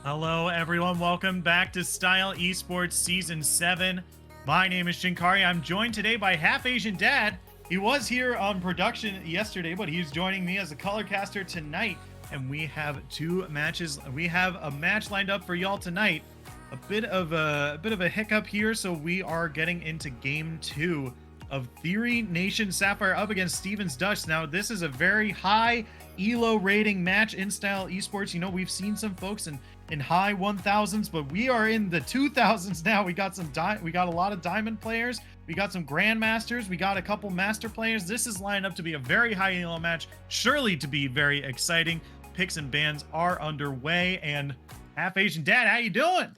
Hello, everyone. Welcome back to Style Esports Season 7. My name is Shinkari. I'm joined today by Half Asian Dad. He was here on production yesterday, but he's joining me as a color caster tonight. And we have two matches. We have a match lined up for y'all tonight. A bit of a hiccup here, so we are getting into game 2 of Theory Nation Sapphire up against Stevens Dutch. Now, this is a very high elo rating match in Style Esports. You know, we've seen some folks in high 1000s, but we are in the 2000s now. We got a lot of diamond players. We got some grandmasters. We got a couple master players. This is lined up to be a very high elo match, surely to be very exciting. Picks and bans are underway, and Half Asian Dad, how you doing?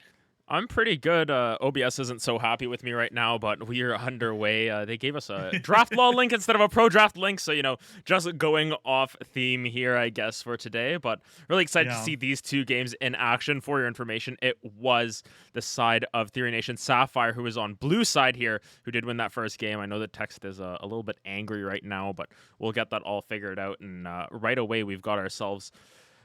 I'm pretty good. OBS isn't so happy with me right now, but we are underway. They gave us a draft law link instead of a pro draft link, so just going off theme here, I guess, for today. But really excited to Yeah. see these two games in action. For your information, it was the side of Theory Nation Sapphire who was on blue side here, who did win that first game. I know the text is a little bit angry right now, but we'll get that all figured out. And right away, we've got ourselves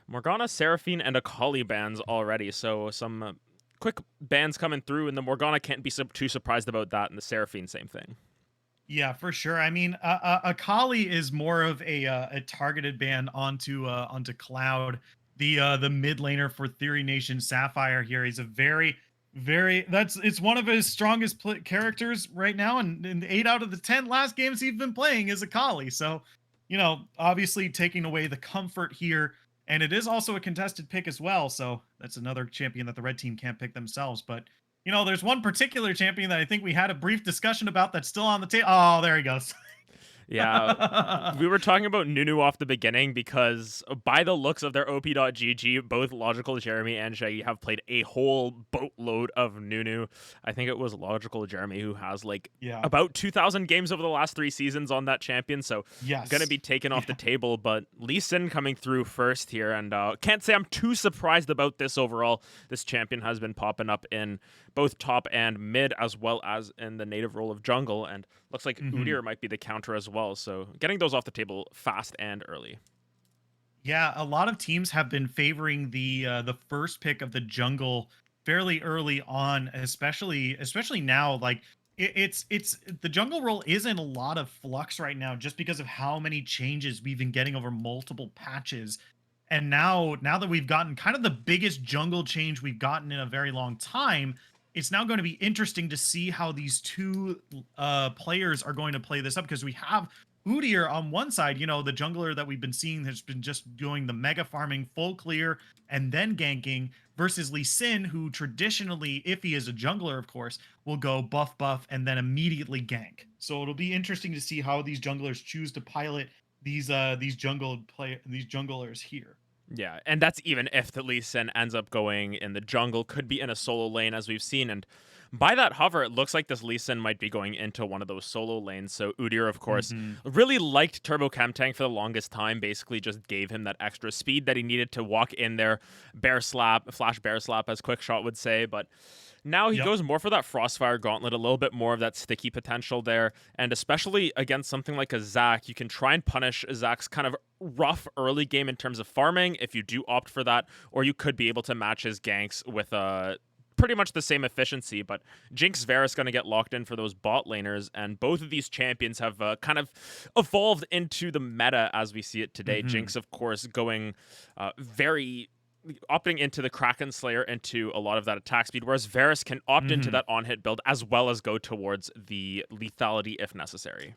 Morgana, Seraphine, and Akali bans already. So some quick bans coming through, and the Morgana can't be too surprised about that, and the Seraphine, same thing. Yeah, for sure. I mean, Akali is more of a targeted ban onto Cloud, the mid laner for Theory Nation Sapphire. Here, he's a it's one of his strongest characters right now, and 8 out of the 10 last games he's been playing is Akali. So, obviously taking away the comfort here. And it is also a contested pick as well. So that's another champion that the red team can't pick themselves. But, there's one particular champion that I think we had a brief discussion about that's still on the table. Oh, there he goes. Yeah, we were talking about Nunu off the beginning because by the looks of their OP.GG, both Logical Jeremy and Shaggy have played a whole boatload of Nunu. I think it was Logical Jeremy who has Yeah. about 2,000 games over the last 3 seasons on that champion, so Yes. going to be taken off the table. But Lee Sin coming through first here, and can't say I'm too surprised about this overall. This champion has been popping up in both top and mid, as well as in the native role of jungle, and looks like Udyr might be the counter as well. So getting those off the table fast and early. Yeah, a lot of teams have been favoring the first pick of the jungle fairly early on, especially now. Like it's the jungle role is in a lot of flux right now, just because of how many changes we've been getting over multiple patches. And now that we've gotten kind of the biggest jungle change we've gotten in a very long time, it's now going to be interesting to see how these two players are going to play this up, because we have Udyr on one side, the jungler that we've been seeing has been just doing the mega farming, full clear, and then ganking, versus Lee Sin, who traditionally, if he is a jungler, of course, will go buff and then immediately gank. So it'll be interesting to see how these junglers choose to pilot these junglers here. Yeah, and that's even if the Lee Sin ends up going in the jungle, could be in a solo lane as we've seen. And by that hover, it looks like this Lee Sin might be going into one of those solo lanes. So Udyr, of course, really liked Turbo Chem Tank for the longest time, basically just gave him that extra speed that he needed to walk in there, flash bear slap, as Quickshot would say. But now he goes more for that Frostfire Gauntlet, a little bit more of that sticky potential there. And especially against something like a Zac, you can try and punish Zac's kind of rough early game in terms of farming if you do opt for that, or you could be able to match his ganks with pretty much the same efficiency. But Jinx Varus going to get locked in for those bot laners, and both of these champions have kind of evolved into the meta as we see it today. Jinx, of course, going very opting into the Kraken Slayer into a lot of that attack speed, whereas Varus can opt into that on-hit build as well as go towards the lethality if necessary.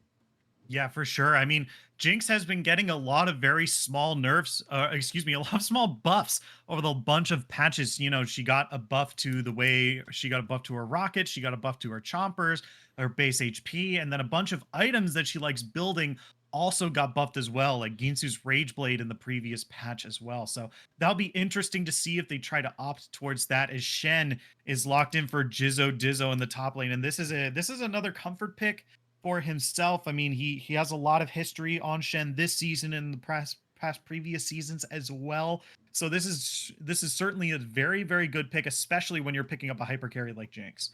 Yeah, for sure. I mean, Jinx has been getting a lot of very small nerfs, a lot of small buffs over the bunch of patches. She got a buff to her rockets, she got a buff to her chompers, her base HP, and then a bunch of items that she likes building also got buffed as well, like Ginsu's Rage Blade in the previous patch as well. So that'll be interesting to see if they try to opt towards that, as Shen is locked in for Dizzo in the top lane. And this is another comfort pick for himself. I mean, he has a lot of history on Shen this season and the past previous seasons as well. So this is certainly a very, very good pick, especially when you're picking up a hyper carry like Jinx.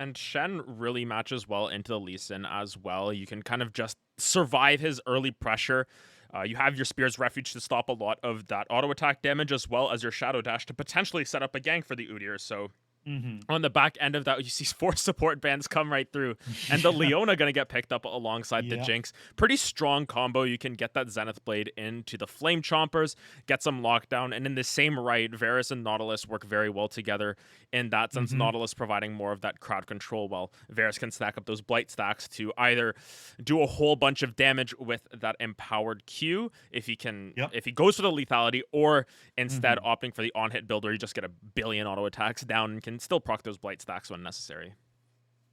And Shen really matches well into the Lee Sin as well. You can kind of just survive his early pressure You have your Spear's Refuge to stop a lot of that auto attack damage, as well as your Shadow Dash to potentially set up a gank for the Udyr. So Mm-hmm. on the back end of that, you see 4 support bands come right through, and the Yeah. Leona gonna get picked up alongside the Yeah. Jinx. Pretty strong combo. You can get that Zenith Blade into the Flame Chompers, get some lockdown, and in the same right, Varus and Nautilus work very well together. In that sense, Mm-hmm. Nautilus providing more of that crowd control, while Varus can stack up those Blight stacks to either do a whole bunch of damage with that empowered Q Yep. if he goes for the lethality, or instead Mm-hmm. opting for the on-hit build where you just get a billion auto attacks down and can still proc those blight stacks when necessary.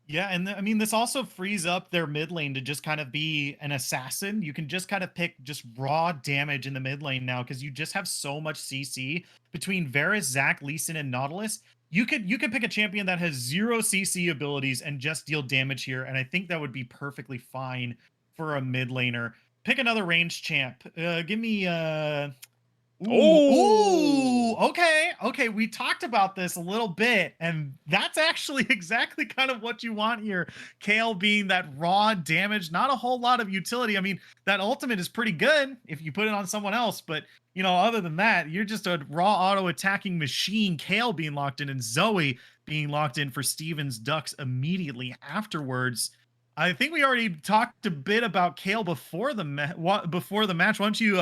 Yeah, and I mean, this also frees up their mid lane to just kind of be an assassin. You can just kind of pick just raw damage in the mid lane now because you just have so much CC between Varus, Zac, Lee Sin, and Nautilus. You could pick a champion that has 0 CC abilities and just deal damage here, and I think that would be perfectly fine for a mid laner. Pick another range champ. Give me ooh, Oh, okay, okay. We talked about this a little bit, and that's actually exactly kind of what you want here. Kale being that raw damage, not a whole lot of utility. I mean, that ultimate is pretty good if you put it on someone else, but other than that, you're just a raw auto attacking machine. Kale being locked in, and Zoe being locked in for Steven's Ducks immediately afterwards. I think we already talked a bit about Kale before before the match. Why don't you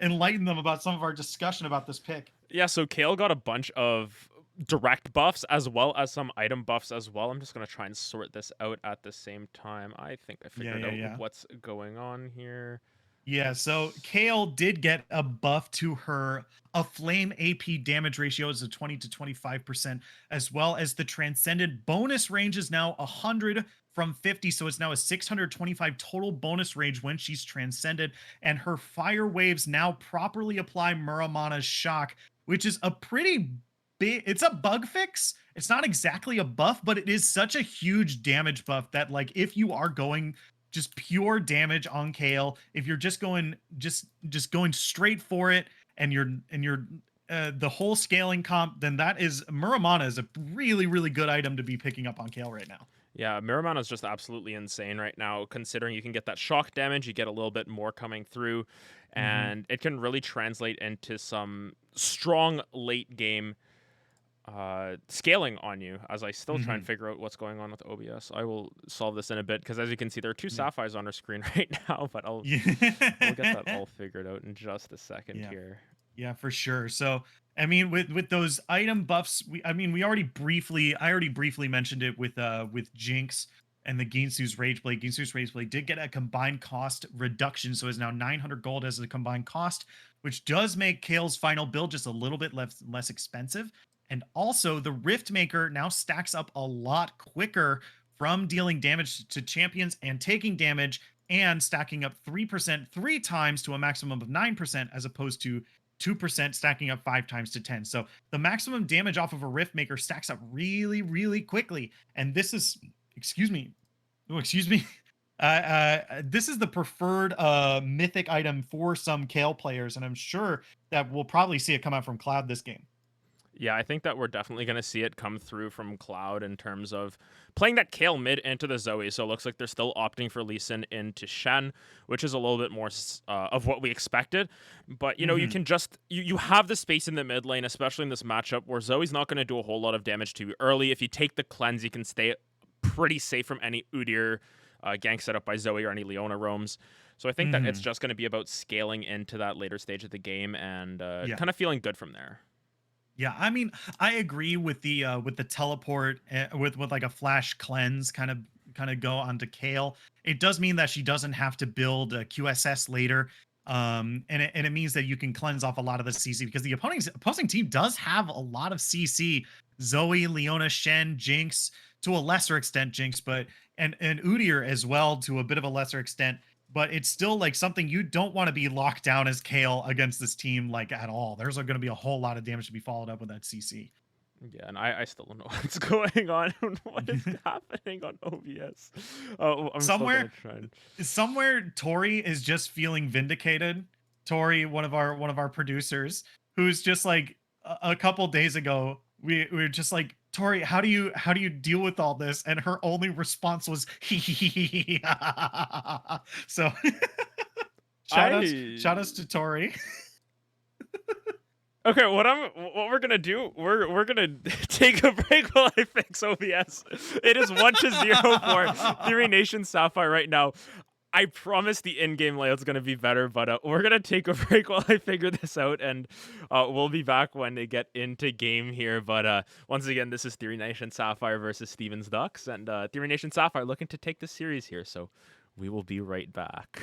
enlighten them about some of our discussion about this pick? yeah. So Kale got a bunch of direct buffs as well as some item buffs as well. I'm just gonna try and sort this out at the same time. I think I Yeah, figured yeah, out yeah. what's going on here. Yeah, so Let's. Kale did get a buff to her a flame AP damage ratio is a 20 to 25%, as well as the transcended bonus range is now 100 from 50. So it's now a 625 total bonus range when she's transcended. And her fire waves now properly apply Muramana's shock, which is a pretty big, it's a bug fix. It's not exactly a buff, but it is such a huge damage buff that, like, if you are going just pure damage on Kale. If you're just going straight for it, and you're the whole scaling comp, then that is Muramana is a really good item to be picking up on Kale right now. Yeah, Miramon is just absolutely insane right now, considering you can get that shock damage, you get a little bit more coming through, Hmm. and it can really translate into some strong late game scaling on you as I still try and Hmm. figure out what's going on with OBS. I will solve this in a bit because as you can see, there are two Yeah. sapphires on our screen right now, but we'll get that Yeah. all figured out in just a second Yeah. here. Yeah, for sure. So, I mean, with those item buffs, I already briefly mentioned it with Jinx and the Ginsu's Rage Blade. Ginsu's Rage Blade did get a combined cost reduction, so is now 900 gold as a combined cost, which does make Kale's final build just a little bit less expensive. And also, the Rift Maker now stacks up a lot quicker from dealing damage to champions and taking damage, and stacking up 3% 3 times to a maximum of 9%, as opposed to 2% stacking up 5 times to 10. So the maximum damage off of a Rift Maker stacks up really quickly. And this is, excuse me, oh, excuse me. This is the preferred mythic item for some Kale players, and I'm sure that we'll probably see it come out from Cloud this game. Yeah, I think that we're definitely going to see it come through from Cloud in terms of playing that Kale mid into the Zoe. So it looks like they're still opting for Lee Sin into Shen, which is a little bit more of what we expected. But, you Hmm. can just, you have the space in the mid lane, especially in this matchup where Zoe's not going to do a whole lot of damage to you early. If you take the cleanse, you can stay pretty safe from any Udyr gank set up by Zoe or any Leona roams. So I think that it's Hmm. just going to be about scaling into that later stage of the game and Yeah. kind of feeling good from there. Yeah, I mean, I agree with the teleport, with like a flash cleanse kind of go onto Kale. It does mean that she doesn't have to build a QSS later. And it means that you can cleanse off a lot of the CC because the opposing team does have a lot of CC. Zoe, Leona, Shen, Jinx, to a lesser extent Jinx, but and Udyr as well to a bit of a lesser extent, but it's still like something you don't want to be locked down as Kale against this team like at all. There's going to be a whole lot of damage to be followed up with that CC. Yeah, and I still don't know what's going on. What is happening on OBS? Oh, I'm still gonna somewhere try and. somewhere Tori is just feeling vindicated. Tori, one of our producers, who's just like a couple days ago, we were just like, Tori, how do you deal with all this? And her only response was so Shout outs to Tori. Okay, what we're gonna do? We're gonna take a break while I fix OBS. It is 1-0 for Theory Nation Sapphire right now. I promise the in-game layout's gonna be better, but we're gonna take a break while I figure this out, and we'll be back when they get into game here. But once again, this is Theory Nation Sapphire versus Stevens Ducks, and Theory Nation Sapphire looking to take the series here. So we will be right back.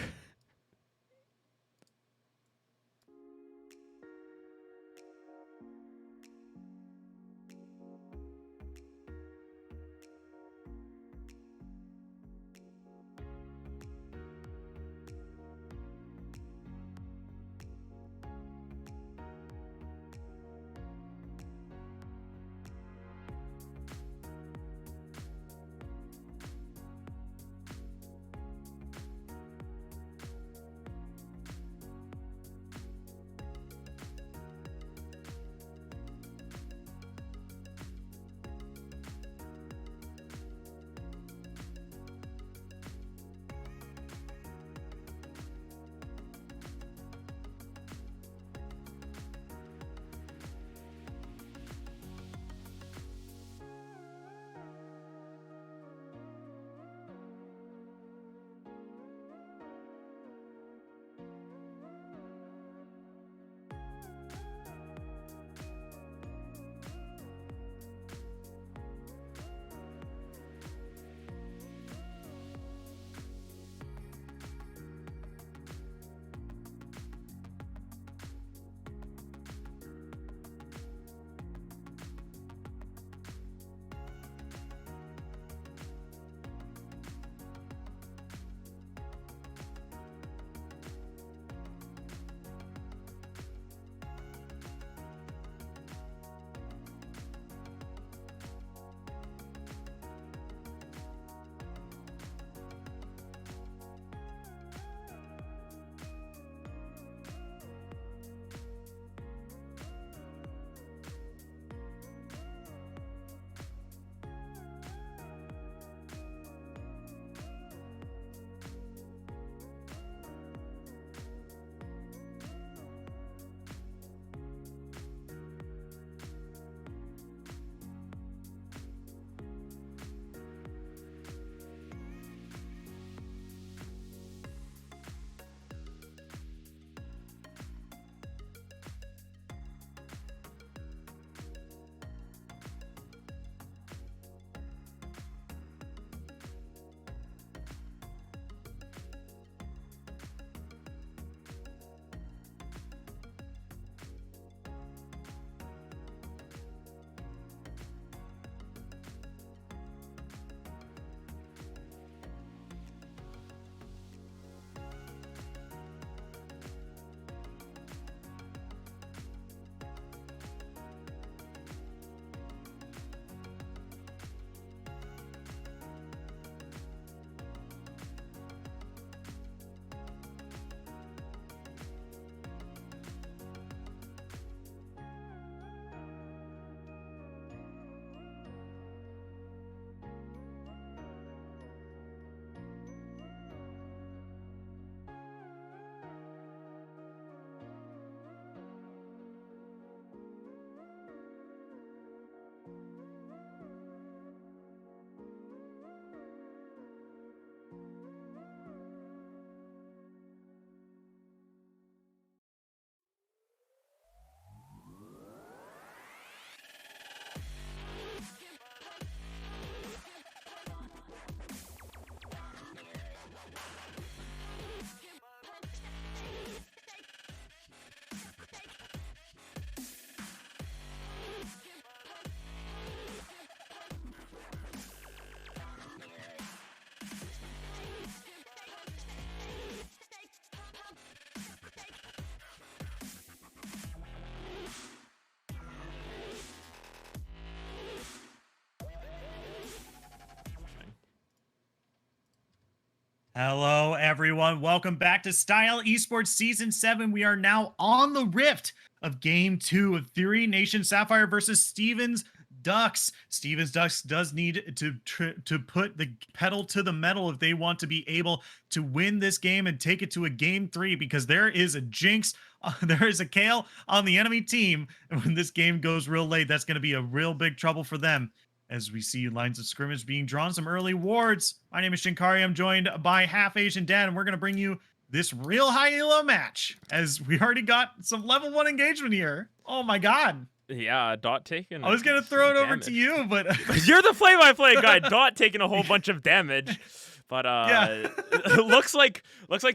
Hello, everyone. Welcome back to Style Esports Season 7. We are now on the rift of Game 2 of Theory Nation Sapphire versus Stevens Ducks. Stevens Ducks does need to put the pedal to the metal if they want to be able to win this game and take it to a game 3, because there is a jinx, there is a Kale on the enemy team, and when this game goes real late, that's going to be a real big trouble for them. As we see lines of scrimmage being drawn, some early wards. My name is Shinkari. I'm joined by Half Asian Dad, and we're going to bring you this real high elo match, as we already got some level 1 engagement here. Oh my god. Yeah, Dot taking. I was going to throw it over to you, but you're the play-by-play guy. Dot taking a whole bunch of damage. But yeah. looks like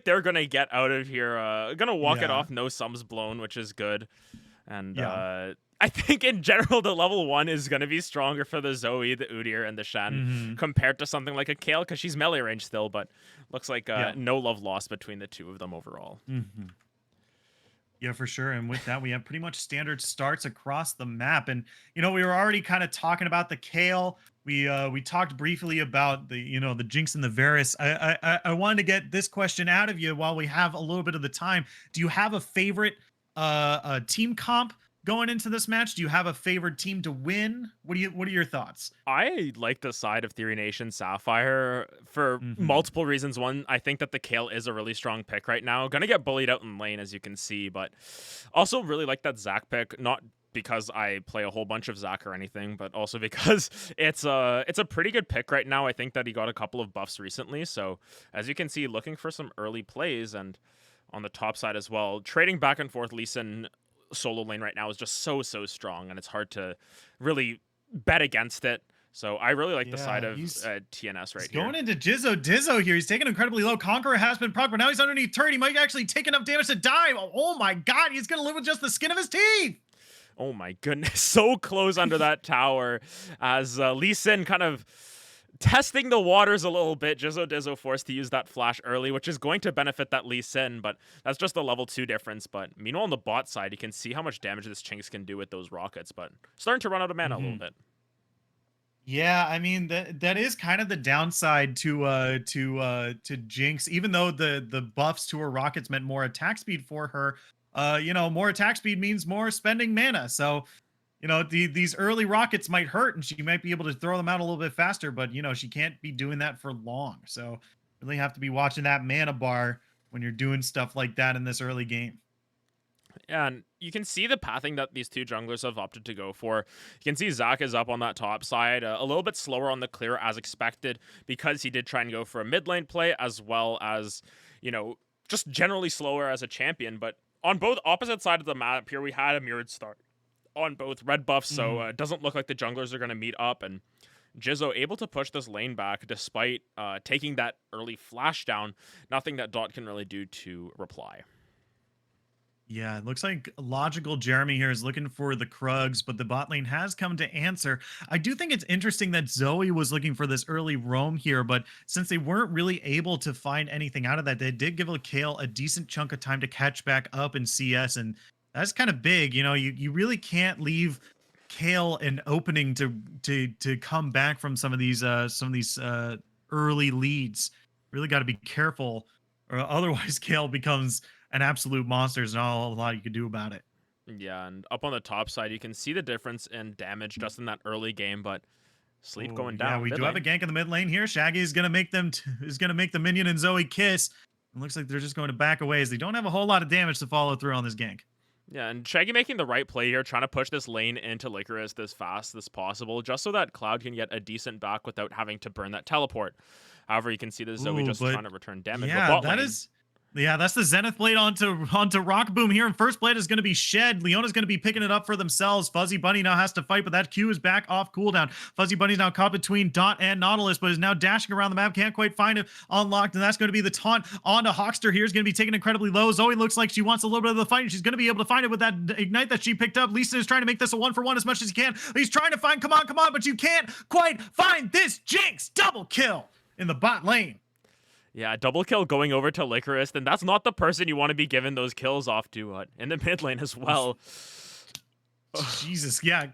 they're gonna get out of here. Gonna walk it off, no sums blown, which is good. And I think in general the level 1 is gonna be stronger for the Zoe, the Udyr, and the Shen compared to something like a Kale, because she's melee range still. But looks like no love lost between the two of them overall. Yeah, for sure. And with that, we have pretty much standard starts across the map. And we were already kind of talking about the Kale. We talked briefly about the Jinx and the Varus. I wanted to get this question out of you while we have a little bit of the time. Do you have a favorite team comp going into this match? Do you have a favored team to win? What are your thoughts? I like the side of Theory Nation Sapphire for multiple reasons. One, I think that the Kale is a really strong pick right now. Gonna get bullied out in lane, as you can see, but also really like that Zac pick. Not because I play a whole bunch of Zac or anything, but also because it's a pretty good pick right now. I think that he got a couple of buffs recently, so as you can see, looking for some early plays. And on the top side as well, trading back and forth Lee Sin solo lane right now is just so strong, and it's hard to really bet against it. So I really like the side of TNS right here. Going into Dizzo here. He's taken incredibly low. Conqueror has been proc, but now he's underneath turret. He might actually take enough damage to die. Oh my god, he's going to live with just the skin of his teeth. Oh my goodness, so close under that tower as Lee Sin kind of testing the waters a little bit. Dizzo forced to use that flash early, which is going to benefit that Lee Sin, but that's just a level 2 difference. But meanwhile, on the bot side, you can see how much damage this Jinx can do with those rockets, but starting to run out of mana a little bit. Yeah, I mean that is kind of the downside to Jinx. Even though the buffs to her rockets meant more attack speed for her, more attack speed means more spending mana. So these early rockets might hurt, and she might be able to throw them out a little bit faster, but she can't be doing that for long. So really have to be watching that mana bar when you're doing stuff like that in this early game. Yeah, and you can see the pathing that these two junglers have opted to go for. You can see Zac is up on that top side, a little bit slower on the clear as expected, because he did try and go for a mid lane play, as well as, just generally slower as a champion. But on both opposite sides of the map here, we had a mirrored start on both red buffs, so it doesn't look like the junglers are going to meet up. And Jizzo able to push this lane back despite taking that early flash down. Nothing that Dot can really do to reply. Yeah, it looks like Logical Jeremy here is looking for the Krugs, but the bot lane has come to answer. I do think it's interesting that Zoe was looking for this early roam here, but since they weren't really able to find anything out of that, they did give Kale a decent chunk of time to catch back up in CS, and that's kind of big. You really can't leave Kale an opening to come back from some of these early leads. Really got to be careful, or otherwise Kale becomes an absolute monster. There's not a lot you can do about it. Yeah, and up on the top side, you can see the difference in damage just in that early game, but Sleep going down. Yeah, we do have a gank in the mid lane here. Shaggy is gonna make the minion and Zoe kiss. It looks like they're just going to back away, as they don't have a whole lot of damage to follow through on this gank. Yeah, and Shaggy making the right play here, trying to push this lane into Licorice as fast as possible, just so that Cloud can get a decent back without having to burn that teleport. However, you can see the Zoe just trying to return damage. Yeah, that's the Zenith Blade onto Rock Boom here, and first blade is going to be shed. Leona's going to be picking it up for themselves. Fuzzy Bunny now has to fight, but that Q is back off cooldown. Fuzzy Bunny's now caught between Dot and Nautilus, but is now dashing around the map. Can't quite find it unlocked, and that's going to be the taunt onto Hawkster here. Is going to be taken incredibly low. Zoe looks like she wants a little bit of the fight, and she's going to be able to find it with that Ignite that she picked up. Lisa is trying to make this a 1-for-1 as much as he can. He's trying to find, come on, but you can't quite find this Jinx. Double kill in the bot lane. Yeah, double kill going over to Licorice, and that's not the person you want to be giving those kills off to in the mid lane as well. Jesus, yeah.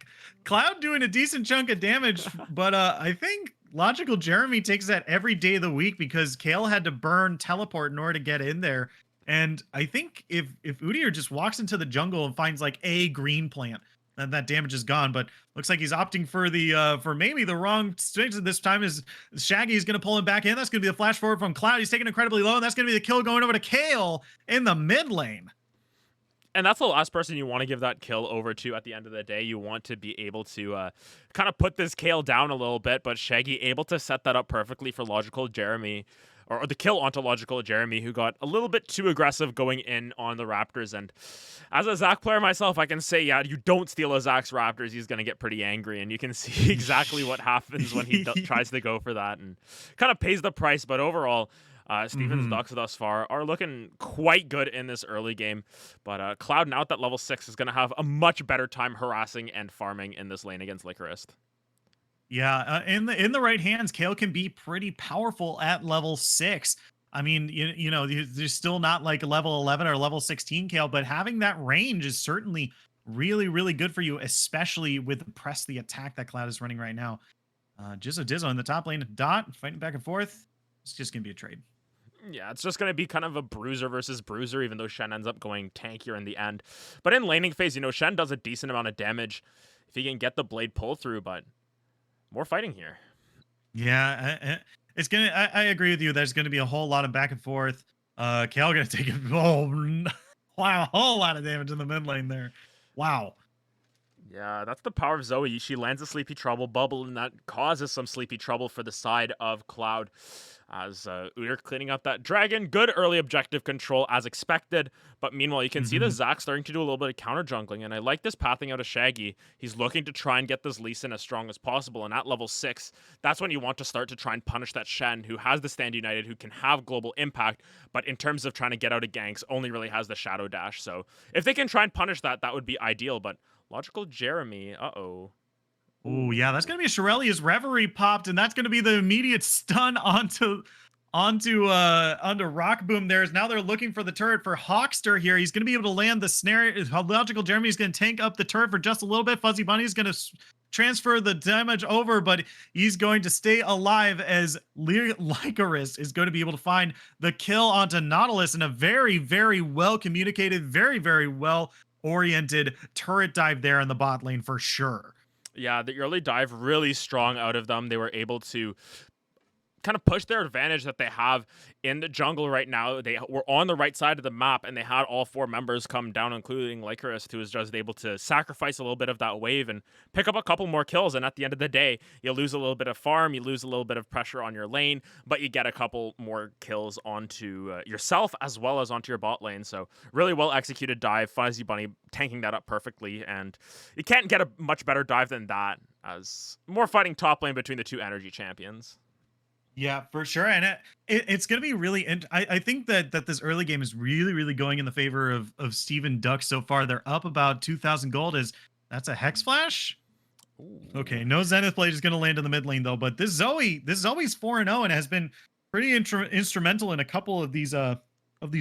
Cloud doing a decent chunk of damage, but I think Logical Jeremy takes that every day of the week, because Kale had to burn teleport in order to get in there. And I think if Udyr just walks into the jungle and finds like a green plant that damage is gone, but looks like he's opting for the for maybe the wrong switch this time. Is Shaggy is going to pull him back in. That's going to be the flash forward from Cloud. He's taking incredibly low, and that's going to be the kill going over to Kale in the mid lane. And that's the last person you want to give that kill over to at the end of the day. You want to be able to kind of put this Kale down a little bit, but Shaggy able to set that up perfectly for Logical Jeremy, or the kill onto Logical Jeremy, who got a little bit too aggressive going in on the Raptors. And as a Zac player myself, I can say, yeah, you don't steal a Zac's Raptors, he's going to get pretty angry. And you can see exactly what happens when he tries to go for that and kind of pays the price. But overall, Steven's Ducks thus far are looking quite good in this early game, but Cloud now at that level 6 is going to have a much better time harassing and farming in this lane against Licorice. Yeah, in the right hands, Kale can be pretty powerful at level 6. I mean, you know, there's still not like level 11 or level 16 Kale, but having that range is certainly really, really good for you, especially with press the attack that Cloud is running right now. Dizzo in the top lane, Dot fighting back and forth. It's just gonna be a trade. Yeah, it's just going to be kind of a bruiser versus bruiser, even though Shen ends up going tankier in the end. But in laning phase, you know, Shen does a decent amount of damage if he can get the blade pull through, but more fighting here. Yeah, it's gonna. I agree with you. There's gonna be a whole lot of back and forth. Kale gonna take a wow, a whole lot of damage in the mid lane there. Wow. Yeah, that's the power of Zoe. She lands a Sleepy Trouble bubble, and that causes some Sleepy Trouble for the side of Cloud. As Udyr cleaning up that dragon. Good early objective control as expected. But meanwhile, you can see the Zac starting to do a little bit of counter jungling. And I like this pathing out of Shaggy. He's looking to try and get this Lee Sin as strong as possible. And at level 6, that's when you want to start to try and punish that Shen, who has the Stand United, who can have global impact. But in terms of trying to get out of ganks, only really has the Shadow Dash. So if they can try and punish that, that would be ideal. But Logical Jeremy, uh-oh. Oh yeah, that's gonna be a Shirelia's Reverie popped, and that's gonna be the immediate stun onto Rock Boom. Now they're looking for the turret for Hawkster here. He's gonna be able to land the snare. Logical Jeremy is gonna tank up the turret for just a little bit. Fuzzy Bunny is gonna transfer the damage over, but he's going to stay alive as Licorice is going to be able to find the kill onto Nautilus in a very, very well communicated, very, very well oriented turret dive there in the bot lane for sure. Yeah, the early dive really strong out of them. They were able to kind of push their advantage that they have in the jungle right now. They were on the right side of the map, and they had all 4 members come down, including Licorice, who was just able to sacrifice a little bit of that wave and pick up a couple more kills. And at the end of the day, you lose a little bit of farm, you lose a little bit of pressure on your lane, but you get a couple more kills onto yourself as well as onto your bot lane. So really well executed dive. Fuzzy Bunny tanking that up perfectly, and you can't get a much better dive than that, as more fighting top lane between the 2 energy champions. Yeah, for sure. And it's going to be really, I think that this early game is really, really going in the favor of Steven Duck so far. They're up about 2,000 gold. That's a Hex Flash? Ooh. Okay, no Zenith Blade is going to land in the mid lane though, but this Zoe's 4-0 and has been pretty instrumental in a couple of these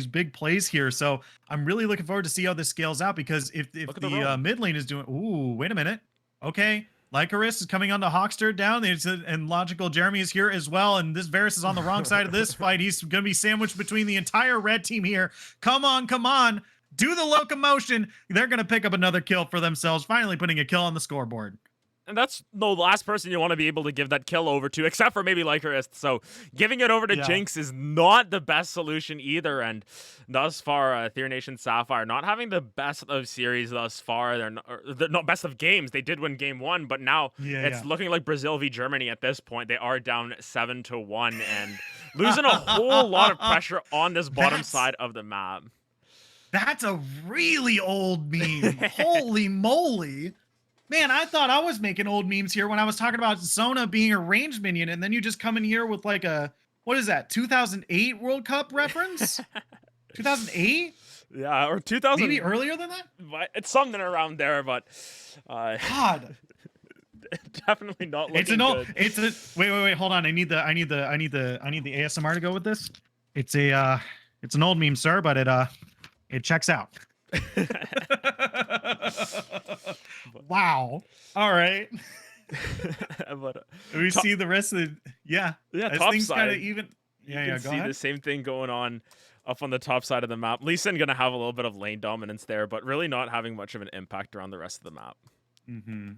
big plays here. So I'm really looking forward to see how this scales out, because if the mid lane is doing, ooh, wait a minute. Okay. Licorice is coming onto Hawkster down, and Logical Jeremy is here as well, and this Varus is on the wrong side of this fight. He's going to be sandwiched between the entire red team here. Come on, do the locomotion. They're going to pick up another kill for themselves, finally putting a kill on the scoreboard. And that's the last person you want to be able to give that kill over to, except for maybe Licorice. So giving it over to Jinx is not the best solution either. And thus far, Theory Nation Sapphire not having the best of series thus far. They're not best of games. They did win game 1, but now it's looking like Brazil v Germany at this point. They are down 7-1 and losing a whole lot of pressure on this bottom side of the map. That's a really old meme. Holy moly. Man, I thought I was making old memes here when I was talking about Zona being a ranged minion, and then you just come in here with like a, what is that, 2008 World Cup reference? 2008? Yeah, or 2000. Maybe earlier than that? It's something around there, but God. Definitely not looking good. Wait, hold on. I need the ASMR to go with this. It's an old meme, sir, but it checks out. Wow. All right. But, we see the rest of the top side. Kind of even. You can see the same thing going on up on the top side of the map. Lee Sin gonna have a little bit of lane dominance there, but really not having much of an impact around the rest of the map. Mm-hmm.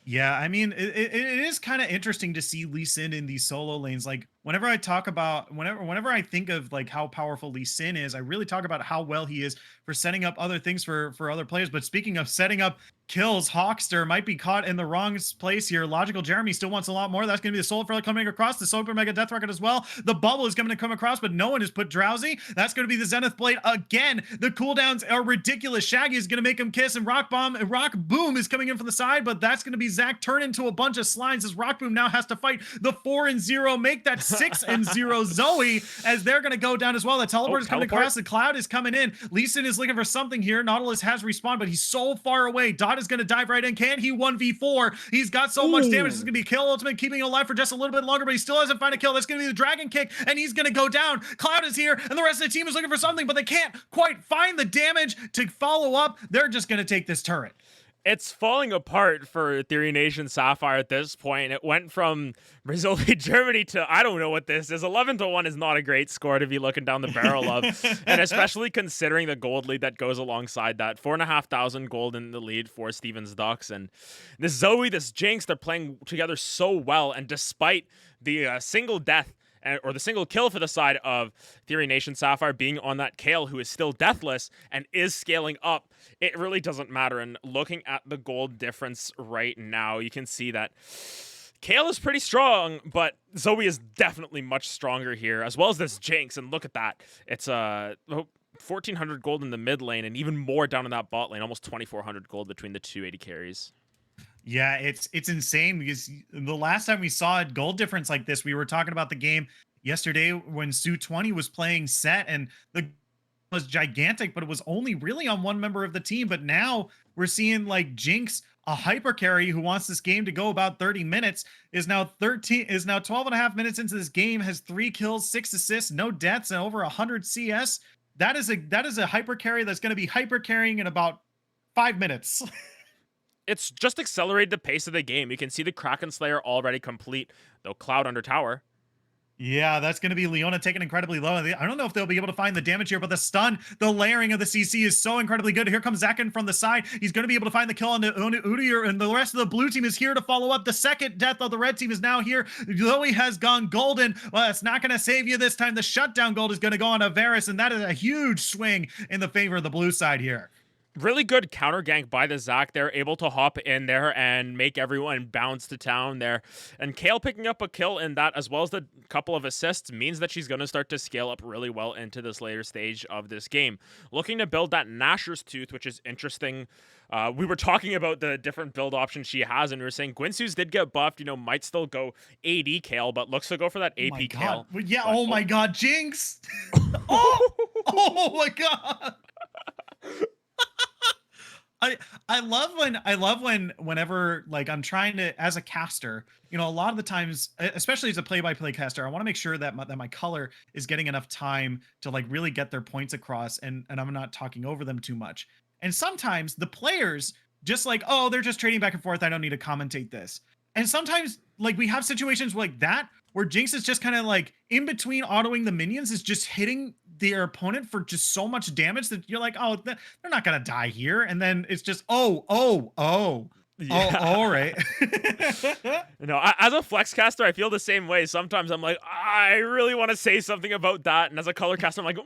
Yeah, I mean, it is kind of interesting to see Lee Sin in these solo lanes. Like, whenever I think of like how powerful Lee Sin is, I really talk about how well he is for setting up other things for other players. But speaking of setting up kills, Hawkster might be caught in the wrong place here. Logical Jeremy still wants a lot more. That's going to be the Soul Fella coming across, the Super Mega Death Rocket as well. The bubble is going to come across, but no one is put Drowsy. That's going to be the Zenith Blade again. The cooldowns are ridiculous. Shaggy is going to make him kiss, and Rock Boom is coming in from the side, but that's going to be Zach turn into a bunch of slimes as Rock Boom now has to fight the 4-0, make that 6-0 Zoe as they're going to go down as well. The teleport is coming across. The Cloud is coming in. Lee Sin is looking for something here. Nautilus has respawned, but he's so far away. Dot is going to dive right in. Can he 1v4? He's got so much damage. It's going to be kill ultimate, keeping him alive for just a little bit longer, but he still hasn't found a kill. That's going to be the Dragon Kick, and he's going to go down. Cloud is here, and the rest of the team is looking for something, but they can't quite find the damage to follow up. They're just going to take this turret. It's falling apart for Theory Nation Sapphire at this point. It went from Brazili Germany to, I don't know what this is. 11-1 is not a great score to be looking down the barrel of, and especially considering the gold lead that goes alongside that. 4,500 gold in the lead for Stevens Ducks, and this Zoe, this Jinx, they're playing together so well, and despite the single death or the single kill for the side of Theory Nation Sapphire being on that Kale, who is still deathless and is scaling up, it really doesn't matter. And looking at the gold difference right now, you can see that Kale is pretty strong, but Zoe is definitely much stronger here, as well as this Jinx. And look at that. It's 1,400 gold in the mid lane and even more down in that bot lane, almost 2,400 gold between the 280 carries. Yeah, it's insane because the last time we saw a gold difference like this, we were talking about the game yesterday when Su20 was playing set, and the was gigantic, but it was only really on one member of the team. But now we're seeing like Jinx, a hyper carry who wants this game to go about 30 minutes, is now 12 and a half minutes into this game, has 3 kills, 6 assists, no deaths, and over 100 CS. That is a hyper carry that's going to be hyper carrying in about 5 minutes. It's just accelerated the pace of the game. You can see the Kraken Slayer already complete, though Cloud under tower. Yeah, that's going to be Leona taken incredibly low. I don't know if they'll be able to find the damage here, but the stun, the layering of the CC is so incredibly good. Here comes Zakin from the side. He's going to be able to find the kill on the Udyr, and the rest of the blue team is here to follow up. The second death of the red team is now here. Zoe has gone golden. Well, it's not going to save you this time. The shutdown gold is going to go on Varus, and that is a huge swing in the favor of the blue side here. Really good counter gank by the Zac. They're able to hop in there and make everyone bounce to town there. And Kale picking up a kill in that, as well as the couple of assists, means that she's going to start to scale up really well into this later stage of this game. Looking to build that Nashor's Tooth, which is interesting. We were talking about the different build options she has, and we were saying Guinsoo's did get buffed, might still go AD Kale, but looks to go for that AP Kale. Yeah, but, oh my god, Jinx! oh my god! I love whenever like I'm trying to, as a caster, a lot of the times, especially as a play-by-play caster, I want to make sure that my color is getting enough time to like really get their points across, and I'm not talking over them too much. And sometimes the players just like, oh, they're just trading back and forth, I don't need to commentate this. And sometimes like we have situations like that where Jinx is just kind of like in between autoing the minions, is just hitting their opponent for just so much damage that you're like, oh, they're not gonna die here, and then it's just oh, yeah. All right. As a flex caster, I feel the same way. Sometimes I'm like, I really want to say something about that, and as a color caster, I'm like,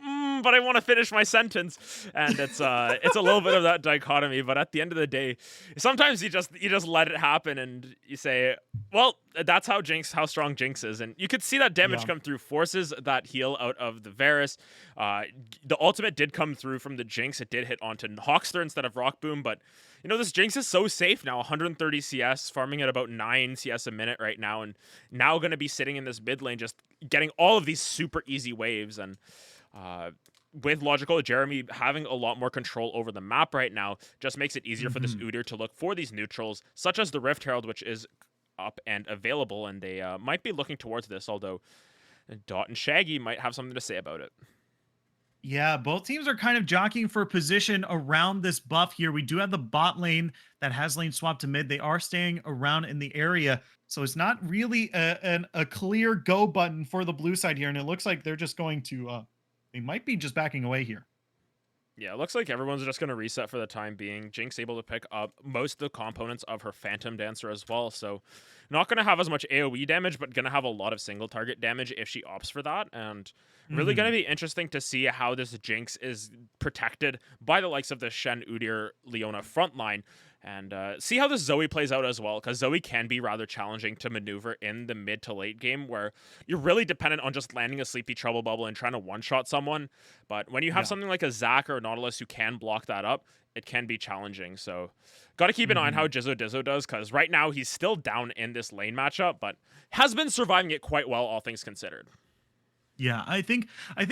but I want to finish my sentence, and it's a little bit of that dichotomy. But at the end of the day, sometimes you just let it happen, and you say, well, that's how strong Jinx is, and you could see that damage come through, forces that heal out of the Varus. The ultimate did come through from the Jinx. It did hit onto Hawkster instead of Rock Boom, but this Jinx is so safe now, 130 CS, farming at about 9 CS a minute right now, and now going to be sitting in this mid lane, just getting all of these super easy waves. And with Logical Jeremy having a lot more control over the map right now, just makes it easier for this Udyr to look for these neutrals, such as the Rift Herald, which is up and available, and they might be looking towards this, although Dot and Shaggy might have something to say about it. Yeah, both teams are kind of jockeying for position around this buff here. We do have the bot lane that has lane swap to mid. They are staying around in the area, so it's not really a clear go button for the blue side here, and it looks like they're just going to they might be just backing away here. Yeah, it looks like everyone's just going to reset for the time being. Jinx able to pick up most of the components of her Phantom Dancer as well, so not going to have as much AoE damage, but going to have a lot of single target damage if she opts for that, and really going to be interesting to see how this Jinx is protected by the likes of the Shen, Udyr, Leona frontline, and see how this Zoe plays out as well, because Zoe can be rather challenging to maneuver in the mid to late game, where you're really dependent on just landing a Sleepy Trouble Bubble and trying to one-shot someone, but when you have something like a Zac or a Nautilus who can block that up, it can be challenging, so got to keep an eye on how Jizzo Dizzo does, because right now he's still down in this lane matchup, but has been surviving it quite well, all things considered. Yeah, I think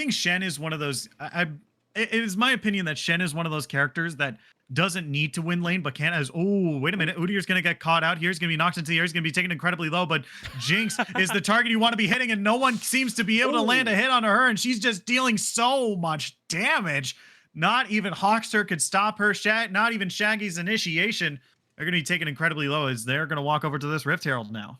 Shen is one of those. It is my opinion that Shen is one of those characters that doesn't need to win lane, but can as wait a minute, Udyr's gonna get caught out here. He's gonna be knocked into the air. He's gonna be taken incredibly low, but Jinx is the target you want to be hitting, and no one seems to be able to land a hit on her, and she's just dealing so much damage. Not even Hawkster could stop her. Not even Shaggy's initiation. They're gonna be taken incredibly low as they're gonna walk over to this Rift Herald now.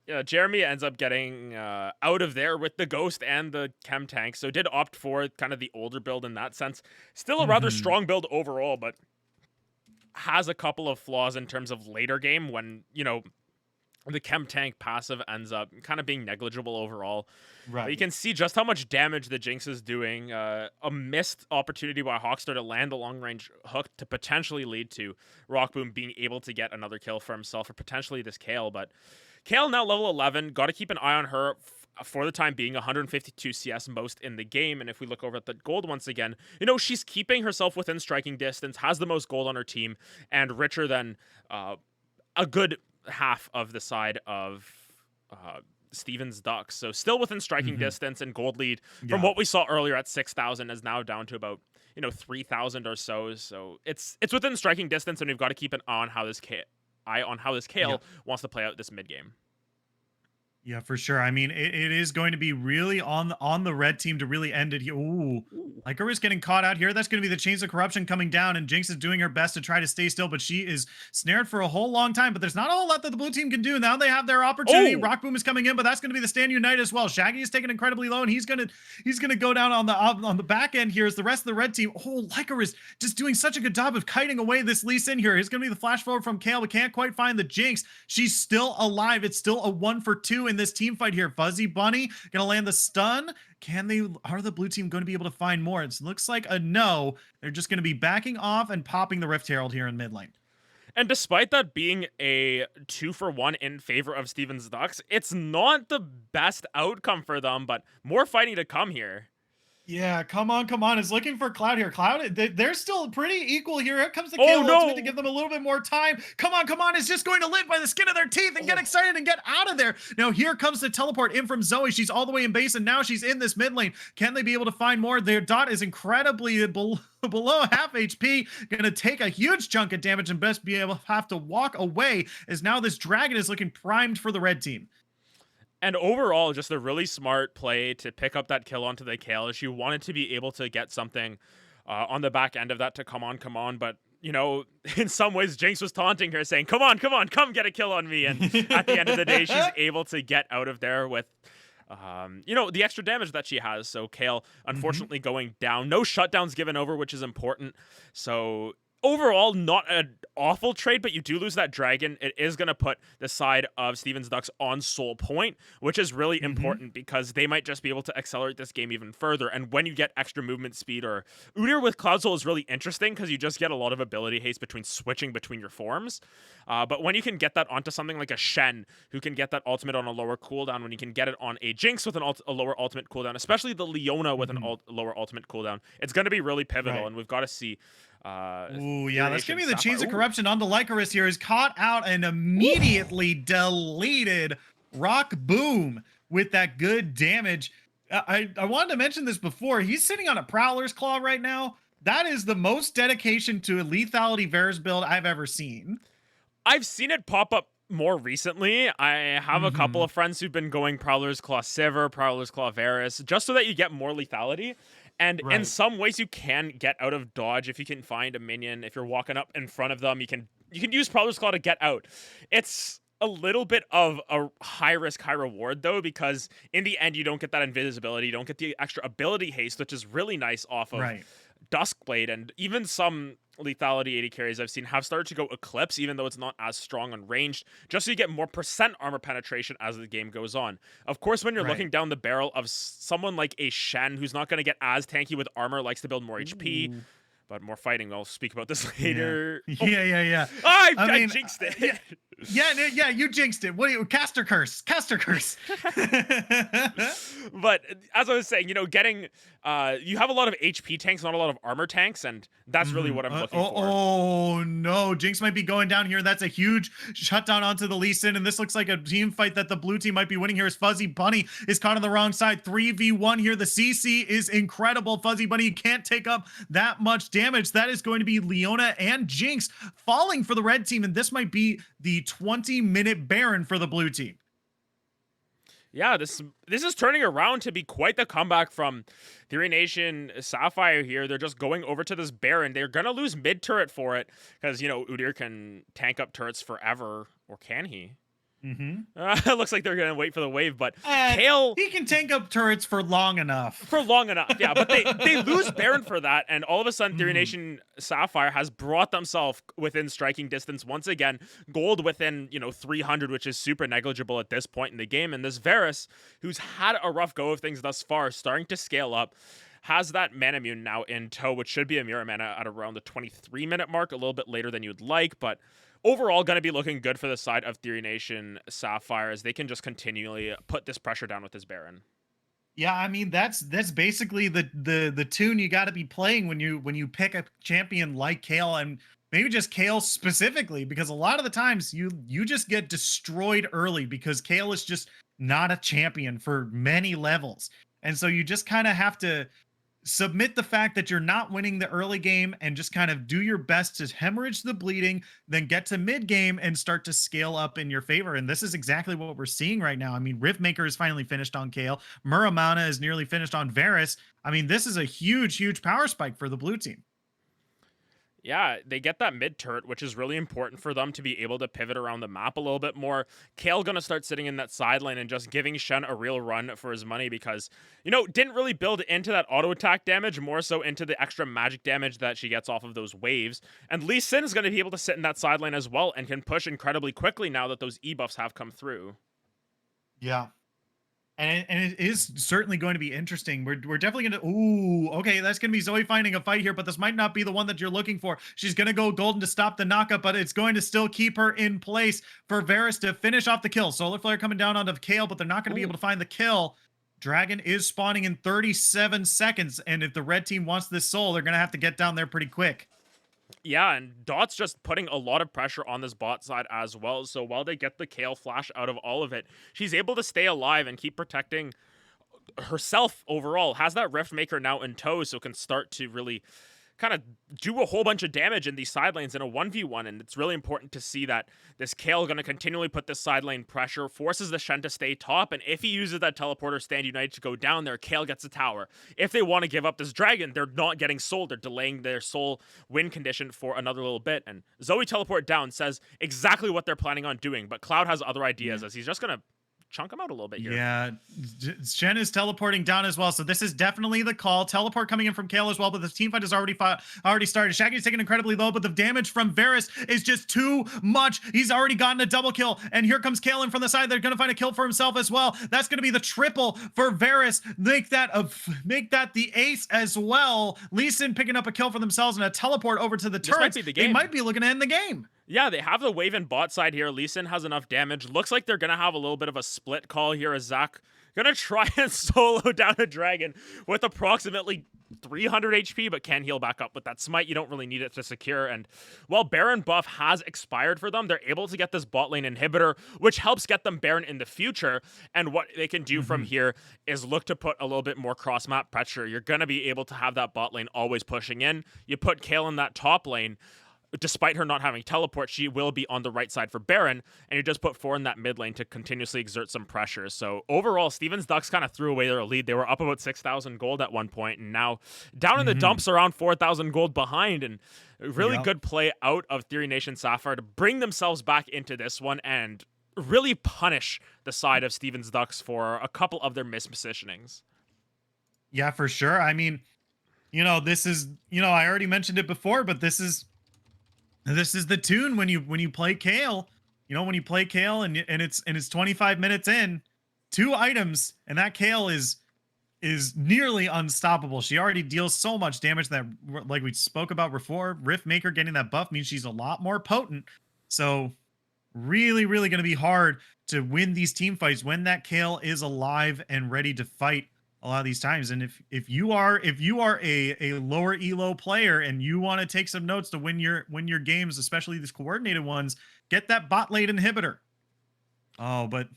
Yeah, Jeremy ends up getting out of there with the Ghost and the Chem Tank, so did opt for kind of the older build in that sense. Still a rather strong build overall, but has a couple of flaws in terms of later game when, you know, the Chem Tank passive ends up kind of being negligible overall. Right. But you can see just how much damage the Jinx is doing. A missed opportunity by Hawkster to land the long-range hook to potentially lead to Rockboom being able to get another kill for himself, or potentially this Kayle, but Kayle now level 11. Got to keep an eye on her for the time being. 152 CS most in the game. And if we look over at the gold once again, you know, she's keeping herself within striking distance, has the most gold on her team, and richer than a good half of the side of Steven's Ducks. So still within striking distance, and gold lead from what we saw earlier at 6,000 is now down to about, you know, 3,000 or so. So it's within striking distance, and we've got to keep an eye on how this Kayle wants to play out this mid game. Yeah, for sure. I mean, it is going to be really on the red team to really end it here. Ooh, Lycurgus getting caught out here. That's going to be the Chains of Corruption coming down, and Jinx is doing her best to try to stay still, but she is snared for a whole long time. But there's not a whole lot that the blue team can do. Now they have their opportunity. Rockboom is coming in, but that's going to be the Stand Unite as well. Shaggy is taken incredibly low, and he's gonna go down on the back end here as the rest of the red team. Lycurgus just doing such a good job of kiting away this Lee Sin here. He's going to be the flash forward from Kayle, but can't quite find the Jinx. She's still alive. It's still a 1-for-2 in this team fight here. Fuzzy Bunny gonna land the stun. Are the blue team going to be able to find more? It looks like a no. They're just going to be backing off and popping the Rift Herald here in mid lane. And despite that being a 2-for-1 in favor of Steven's Ducks, it's not the best outcome for them, but more fighting to come here. Yeah, come on. It's looking for Cloud here. Cloud, they're still pretty equal here. Here comes the Kayle ultimate to give them a little bit more time. Come on. It's just going to live by the skin of their teeth and get excited and get out of there. Now here comes the teleport in from Zoe. She's all the way in base, and now she's in this mid lane. Can they be able to find more? Their dot is incredibly below half HP. Gonna take a huge chunk of damage and best be able to have to walk away, as now this dragon is looking primed for the red team. And overall, just a really smart play to pick up that kill onto the Kayle. She wanted to be able to get something on the back end of that to come on. But, you know, in some ways, Jinx was taunting her, saying, come get a kill on me. And at the end of the day, she's able to get out of there with, you know, the extra damage that she has. So Kayle, unfortunately, going down. No shutdowns given over, which is important. So overall, not an awful trade, but you do lose that dragon. It is going to put the side of Steven's Ducks on soul point, which is really important because they might just be able to accelerate this game even further. And when you get extra movement speed, or Udyr with Cloud Soul is really interesting because you just get a lot of ability haste between switching between your forms. But when you can get that onto something like a Shen, who can get that ultimate on a lower cooldown, when you can get it on a Jinx with a lower ultimate cooldown, especially the Leona with a lower ultimate cooldown, it's going to be really pivotal, and we've got to see. Oh yeah, that's gonna be the Chains of Corruption on the Lycurgus here. Is caught out and immediately deleted. Rockboom with that good damage. I wanted to mention this before. He's sitting on a Prowler's Claw right now. That is the most dedication to a lethality Varus build I've ever seen. I've seen it pop up more recently. I have a couple of friends who've been going Prowler's Claw Sivir, Prowler's Claw Varus, just so that you get more lethality. And in some ways, you can get out of dodge if you can find a minion. If you're walking up in front of them, you can use Prowler's Claw to get out. It's a little bit of a high risk, high reward, though, because in the end, you don't get that invisibility. You don't get the extra ability haste, which is really nice off of Duskblade and even some lethality 80 carries I've seen have started to go Eclipse, even though it's not as strong on ranged, just so you get more percent armor penetration as the game goes on. Of course, when you're Right. looking down the barrel of someone like a Shen, who's not going to get as tanky with armor, likes to build more HP, Ooh. but more fighting. I'll speak about this Yeah. later. Yeah. I jinxed it. Yeah, you jinxed it. What do you, caster curse. But as I was saying, getting you have a lot of HP tanks, not a lot of armor tanks, and that's really what I'm looking for. Oh no, Jinx might be going down here. That's a huge shutdown onto the Lee Sin, and this looks like a team fight that the blue team might be winning here. As Fuzzy Bunny is caught on the wrong side. 3v1 here. The CC is incredible. Fuzzy Bunny can't take up that much damage. That is going to be Leona and Jinx falling for the red team, and this might be the 20-minute Baron for the blue team. Yeah, this is turning around to be quite the comeback from Theory Nation Sapphire here. They're just going over to this Baron. They're going to lose mid turret for it because, Udyr can tank up turrets forever. Or can he? It looks like they're going to wait for the wave, but Kale... He can tank up turrets for long enough. Yeah, but they lose Baron for that, and all of a sudden Theory Nation Sapphire has brought themselves within striking distance once again. Gold within, 300, which is super negligible at this point in the game, and this Varus, who's had a rough go of things thus far, starting to scale up, has that Manamune now in tow, which should be a mirror mana at around the 23-minute mark, a little bit later than you'd like, but overall going to be looking good for the side of Theory Nation Sapphire as they can just continually put this pressure down with this Baron. Yeah, I mean that's basically the tune you got to be playing when you pick a champion like Kale, and maybe just Kale specifically, because a lot of the times you just get destroyed early because Kale is just not a champion for many levels. And so you just kind of have to submit the fact that you're not winning the early game and just kind of do your best to hemorrhage the bleeding, then get to mid game and start to scale up in your favor. And this is exactly what we're seeing right now. I mean, Riftmaker is finally finished on Kale. Muramana is nearly finished on Varus. I mean, this is a huge power spike for the blue team. Yeah, they get that mid turret, which is really important for them to be able to pivot around the map a little bit more. Kale gonna start sitting in that side lane and just giving Shen a real run for his money because, didn't really build into that auto attack damage, more so into the extra magic damage that she gets off of those waves. And Lee Sin is gonna be able to sit in that side lane as well and can push incredibly quickly now that those E-buffs have come through. Yeah. And it is certainly going to be interesting. We're definitely going to... Ooh, okay, that's going to be Zoe finding a fight here, but this might not be the one that you're looking for. She's going to go golden to stop the knockup, but it's going to still keep her in place for Varus to finish off the kill. Solar Flare coming down onto Kale, but they're not going to be able to find the kill. Dragon is spawning in 37 seconds, and if the red team wants this soul, they're going to have to get down there pretty quick. Yeah, and Dot's just putting a lot of pressure on this bot side as well. So while they get the Kale flash out of all of it, she's able to stay alive and keep protecting herself overall. Has that Riftmaker now in tow, so can start to really kind of do a whole bunch of damage in these side lanes in a 1v1, and it's really important to see that this Kale going to continually put this side lane pressure, forces the Shen to stay top, and if he uses that teleporter Stand United to go down there, Kale gets a tower. If they want to give up this dragon, they're not getting soul, they're delaying their soul win condition for another little bit, and Zoe teleport down says exactly what they're planning on doing, but Cloud has other ideas as he's just going to chunk him out a little bit here. Yeah, Shen is teleporting down as well, so this is definitely the call. Teleport coming in from Kale as well, but the team fight has already started. Shaggy's taking incredibly low, but the damage from Varus is just too much. He's already gotten a double kill, and here comes Kale in from the side. They're going to find a kill for himself as well. That's going to be the triple for Varus. Make that the ace as well. Lee Sin picking up a kill for themselves and a teleport over to the turrets. They might be looking to end the game. Yeah, they have the wave and bot side here. Lee Sin has enough damage. Looks like they're going to have a little bit of a split call here as Zach going to try and solo down a dragon with approximately 300 HP, but can heal back up with that smite. You don't really need it to secure. And while Baron buff has expired for them, they're able to get this bot lane inhibitor, which helps get them Baron in the future. And what they can do from here is look to put a little bit more cross-map pressure. You're going to be able to have that bot lane always pushing in. You put Kale in that top lane. Despite her not having teleport, she will be on the right side for Baron, and you just put 4 in that mid lane to continuously exert some pressure. So overall, Steven's Ducks kind of threw away their lead. They were up about 6,000 gold at one point, and now down in the dumps around 4,000 gold behind, and really good play out of Theory Nation Sapphire to bring themselves back into this one and really punish the side of Steven's Ducks for a couple of their mispositionings. Yeah, for sure. I mean, This is, I already mentioned it before, but this is the tune when you play Kale. When you play Kale and it's 25 minutes in, 2 items, and that Kale is nearly unstoppable. She already deals so much damage that, like we spoke about before, Rift Maker getting that buff means she's a lot more potent. So really, really going to be hard to win these team fights when that Kale is alive and ready to fight a lot of these times. And if you are a lower elo player and you want to take some notes to win your games, especially these coordinated ones, get that bot lane inhibitor. Oh, but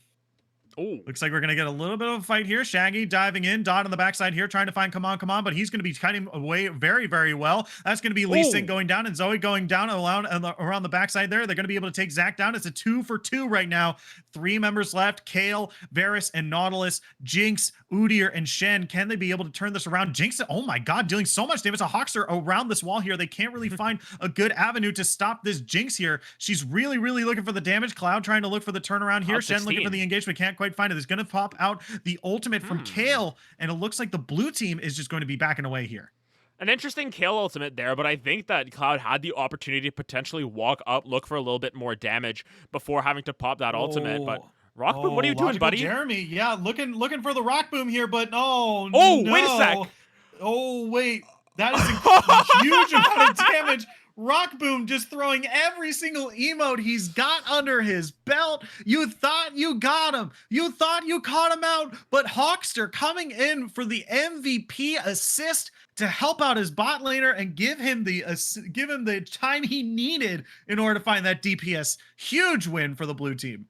Oh. looks like we're going to get a little bit of a fight here. Shaggy diving in, Dot on the backside here, trying to find come on, but he's going to be cutting away very, very well. That's going to be Lee Sin going down and Zoe going down around the backside there. They're going to be able to take Zach down. It's a 2-for-2 right now. 3 members left: Kale, Varus, and Nautilus. Jinx, Udyr, and Shen. Can they be able to turn this around? Jinx, oh my god, dealing so much damage to Hawkster around this wall here. They can't really find a good avenue to stop this Jinx here. She's really, really looking for the damage. Cloud trying to look for the turnaround here. Shen looking for the engagement, can't quite find it. There's going to pop out the ultimate from Kale, and it looks like the blue team is just going to be backing away here. An interesting Kale ultimate there, but I think that Cloud had the opportunity to potentially walk up, look for a little bit more damage before having to pop that ultimate. But Rockboom, what are you doing, buddy? Jeremy, yeah, looking for the rock boom here, but no. Wait a sec. Oh, wait. That is a huge amount of damage. Rock Boom just throwing every single emote he's got under his belt. You thought you got him. You thought you caught him out, but Hawkster coming in for the MVP assist to help out his bot laner and give him the time he needed in order to find that DPS. Huge win for the blue team.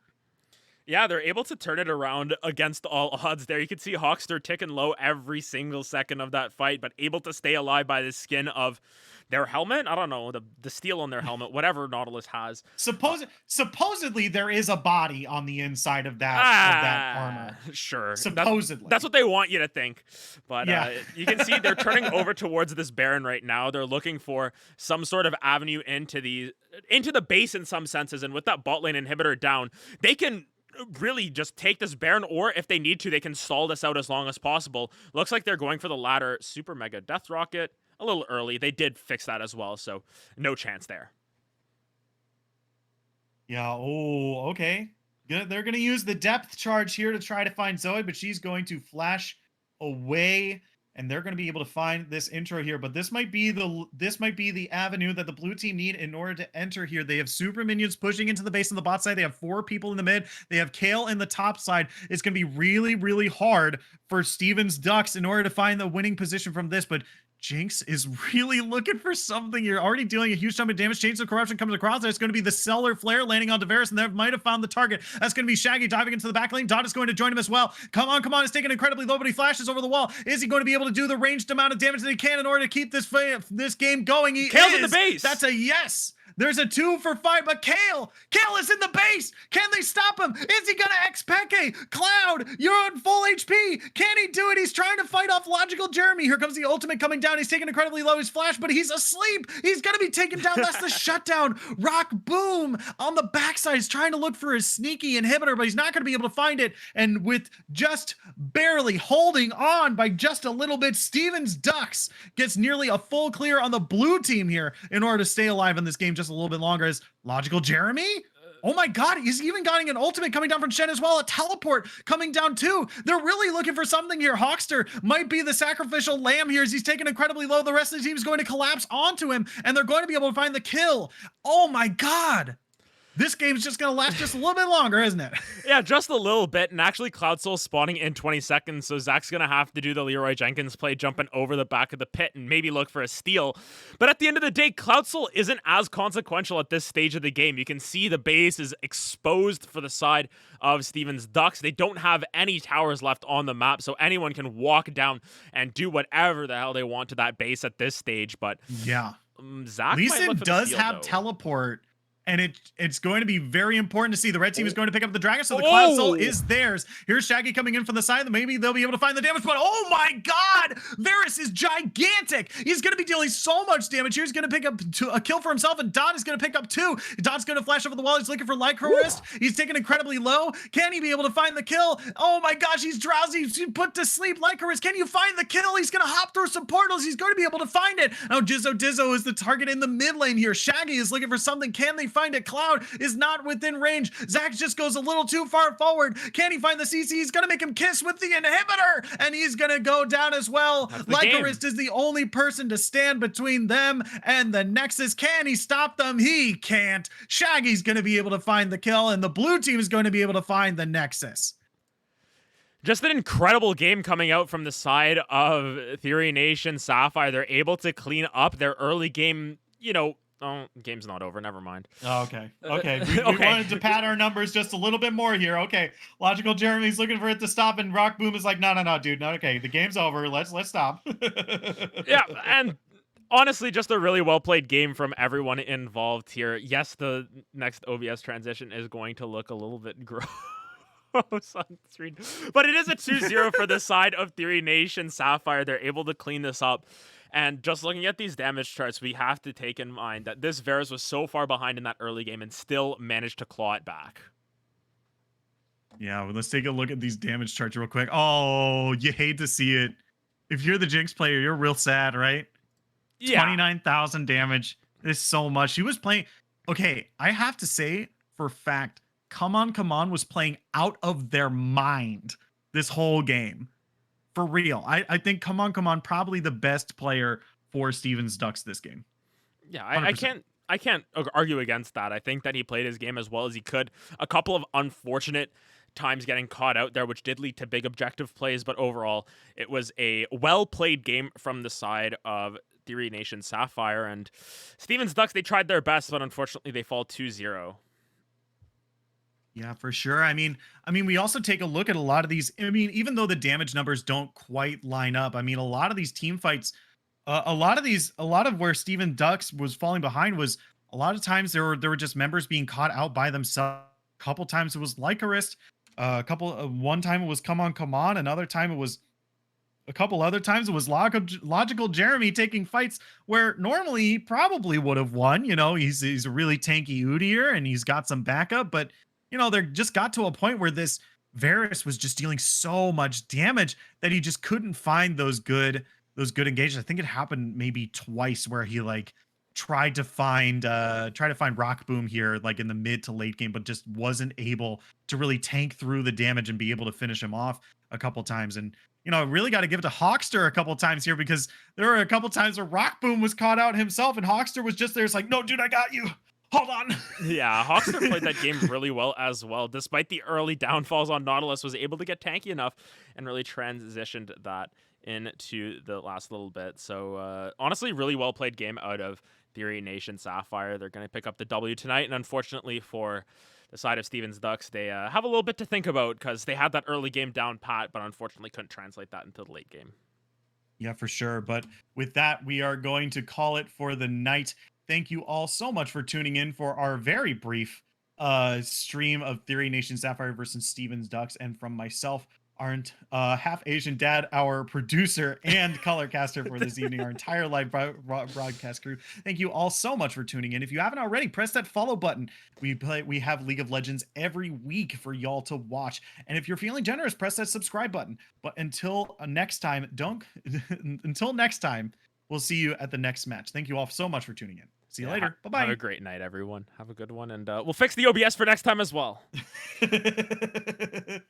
Yeah, they're able to turn it around against all odds there. You can see Hawkster ticking low every single second of that fight, but able to stay alive by the skin of their helmet. I don't know, the steel on their helmet, whatever Nautilus has. Supposedly there is a body on the inside of that armor. Sure. Supposedly. That's what they want you to think. But yeah. You can see they're turning over towards this Baron right now. They're looking for some sort of avenue into the base in some senses, and with that bot lane inhibitor down, they can really just take this Baron, or if they need to, they can stall this out as long as possible. Looks like they're going for the latter. Super Mega Death Rocket, a little early. They did fix that as well, so no chance there. Yeah, okay. Good. They're going to use the depth charge here to try to find Zoe, but she's going to flash away, and they're going to be able to find this intro here. But this might be the avenue that the blue team need in order to enter here. They have super minions pushing into the base on the bot side. They have 4 people in the mid. They have Kale in the top side. It's going to be really, really hard for Steven's Ducks in order to find the winning position from this. But Jinx is really looking for something. You're already dealing a huge amount of damage. Chains of Corruption comes across. There's going to be the Stellar Flare landing on Varus, and they might have found the target. That's going to be Shaggy diving into the back lane. Dot is going to join him as well. Come on. It's taking incredibly low, but he flashes over the wall. Is he going to be able to do the ranged amount of damage that he can in order to keep this game going? He Kale's is. in the base. That's a yes. There's a 2-for-5, but Kale is in the base. Can they stop him? Is he gonna X-Peke? Cloud, you're on full HP. Can he do it? He's trying to fight off Logical Jeremy. Here comes the ultimate coming down. He's taking incredibly low. He's flash, but he's asleep. He's gonna be taken down. That's the shutdown. Rock Boom on the backside is trying to look for his sneaky inhibitor, but he's not gonna be able to find it. And with just barely holding on by just a little bit, Steven's Ducks gets nearly a full clear on the blue team here in order to stay alive in this game just a little bit longer. As Logical Jeremy, oh my god, he's even getting an ultimate coming down from Shen as well. A teleport coming down too. They're really looking for something here. Hawkster might be the sacrificial lamb here as he's taken incredibly low. The rest of the team is going to collapse onto him, and they're going to be able to find the kill. Oh my god. This game's just going to last just a little bit longer, isn't it? Yeah, just a little bit. And actually, Cloud Soul spawning in 20 seconds, so Zach's going to have to do the Leroy Jenkins play, jumping over the back of the pit and maybe look for a steal. But at the end of the day, Cloud Soul isn't as consequential at this stage of the game. You can see the base is exposed for the side of Steven's Ducks. They don't have any towers left on the map, so anyone can walk down and do whatever the hell they want to that base at this stage. But yeah, Zach Lee Sin does have though. teleport And it's going to be very important to see. The red team is going to pick up the dragon, so the Cloud Soul Oh! is theirs. Here's Shaggy coming in from the side. Maybe they'll be able to find the damage, but oh my god! Varus is gigantic! He's going to be dealing so much damage here. He's going to pick up a kill for himself, and Don is going to pick up 2. Don's going to flash over the wall. He's looking for Lycra Wrist. He's taken incredibly low. Can he be able to find the kill? Oh my gosh, he's drowsy. He's put to sleep. Lycra Wrist, can you find the kill? He's going to hop through some portals. He's going to be able to find it. Oh, Dizzo is the target in the mid lane here. Shaggy is looking for something. Can they find it? Cloud is not within range. Zac just goes a little too far forward. Can he find the CC? He's gonna make him kiss with the inhibitor, and he's gonna go down as well. Lycorist is the only person to stand between them and the Nexus. Can he stop them? He can't. Shaggy's gonna be able to find the kill, and the blue team is going to be able to find the Nexus. Just an incredible game coming out from the side of Theory Nation Sapphire. They're able to clean up their early game, Oh, game's not over. Never mind. Oh, okay. We wanted to pad our numbers just a little bit more here. Okay. Logical Jeremy's looking for it to stop, and Rock Boom is like, no, dude. No, okay. The game's over. Let's stop. Yeah, and honestly, just a really well-played game from everyone involved here. Yes, the next OBS transition is going to look a little bit gross on screen, but it is a 2-0 for the side of Theory Nation Sapphire. They're able to clean this up. And just looking at these damage charts, we have to take in mind that this Varus was so far behind in that early game and still managed to claw it back. Yeah, well, let's take a look at these damage charts real quick. Oh, you hate to see it. If you're the Jinx player, you're real sad, right? Yeah. 29,000 damage. There's so much. She was playing... Okay, I have to say, for a fact, Come On was playing out of their mind this whole game. For real. I think Come On probably the best player for Stevens Ducks this game. Yeah, I can't argue against that. I think that he played his game as well as he could. A couple of unfortunate times getting caught out there, which did lead to big objective plays, but overall, it was a well-played game from the side of Theory Nation Sapphire. And Stevens Ducks, they tried their best, but unfortunately they fall 2-0. Yeah, for sure. I mean, we also take a look at a lot of these. I mean, even though the damage numbers don't quite line up, I mean, a lot of these team fights, a lot of where Steven Ducks was falling behind was a lot of times there were just members being caught out by themselves. A couple times it was Lycorist. One time it was Come On. Another time it was a couple other times it was Logical Jeremy taking fights where normally he probably would have won. He's a really tanky Udyr and he's got some backup, but they just got to a point where this Varus was just dealing so much damage that he just couldn't find those good engagements. I think it happened maybe twice where he tried to find Rock Boom here in the mid to late game, but just wasn't able to really tank through the damage and be able to finish him off a couple times. And really got to give it to Hawkster a couple times here, because there were a couple times where Rock Boom was caught out himself and Hawkster was just there. It's like, no, dude, I got you. Hold on. Yeah, Hawkster played that game really well as well. Despite the early downfalls on Nautilus, was able to get tanky enough and really transitioned that into the last little bit. So honestly, really well played game out of Theory Nation Sapphire. They're going to pick up the W tonight, and unfortunately for the side of Stevens Ducks, they have a little bit to think about because they had that early game down pat, but unfortunately couldn't translate that into the late game. Yeah, for sure. But with that, we are going to call it for the night. Thank you all so much for tuning in for our very brief stream of Theory Nation Sapphire versus Stevens Ducks. And from myself, our half Asian dad, our producer and colorcaster for this evening, our entire live broadcast crew. Thank you all so much for tuning in. If you haven't already, press that follow button. We have League of Legends every week for y'all to watch. And if you're feeling generous, press that subscribe button. But until next time, we'll see you at the next match. Thank you all so much for tuning in. See you later. Bye-bye. Have a great night, everyone. Have a good one. And we'll fix the OBS for next time as well. Bye-bye.